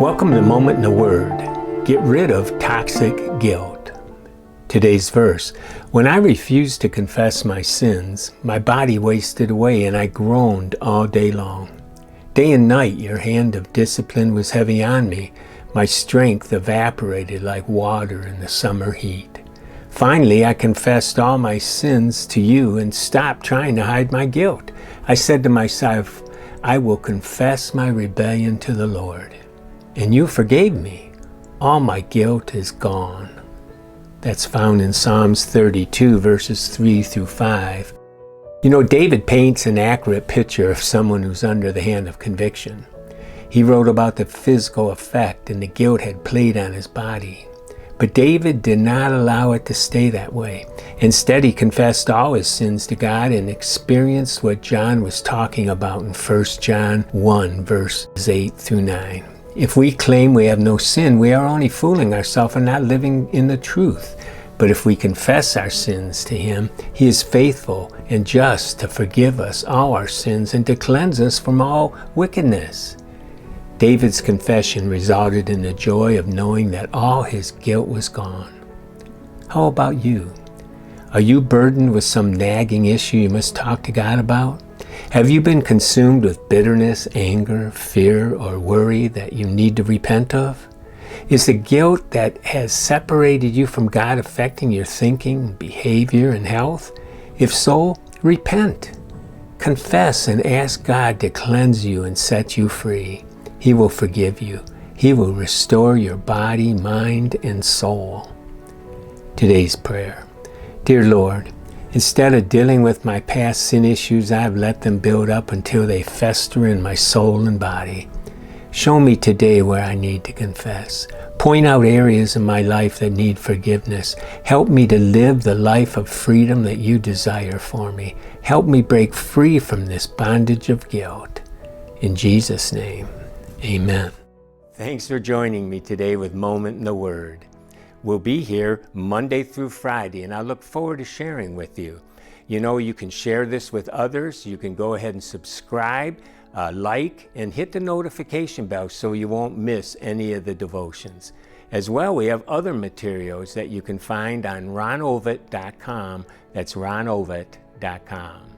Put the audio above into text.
Welcome to Moment in the Word. Get rid of toxic guilt. Today's verse. When I refused to confess my sins, my body wasted away and I groaned all day long. Day and night your hand of discipline was heavy on me. My strength evaporated like water in the summer heat. Finally, I confessed all my sins to you and stopped trying to hide my guilt. I said to myself, I will confess my rebellion to the Lord. And you forgave me. All my guilt is gone. That's found in Psalms 32, verses 3 through 5. You know, David paints an accurate picture of someone who's under the hand of conviction. He wrote about the physical effect and the guilt had played on his body. But David did not allow it to stay that way. Instead, he confessed all his sins to God and experienced what John was talking about in 1 John 1, verses 8 through 9. If we claim we have no sin, we are only fooling ourselves and not living in the truth. But if we confess our sins to Him, He is faithful and just to forgive us all our sins and to cleanse us from all wickedness. David's confession resulted in the joy of knowing that all his guilt was gone. How about you? Are you burdened with some nagging issue you must talk to God about? Have you been consumed with bitterness, anger, fear, or worry that you need to repent of? Is the guilt that has separated you from God affecting your thinking, behavior, and health? If so, repent. Confess and ask God to cleanse you and set you free. He will forgive you. He will restore your body, mind, and soul. Today's prayer. Dear Lord, instead of dealing with my past sin issues, I've let them build up until they fester in my soul and body. Show me today where I need to confess. Point out areas in my life that need forgiveness. Help me to live the life of freedom that you desire for me. Help me break free from this bondage of guilt. In Jesus' name, amen. Thanks for joining me today with Moment in the Word. We'll be here Monday through Friday, and I look forward to sharing with you. You know, you can share this with others. You can go ahead and subscribe, like, and hit the notification bell so you won't miss any of the devotions. As well, we have other materials that you can find on ronovitt.com. That's ronovitt.com.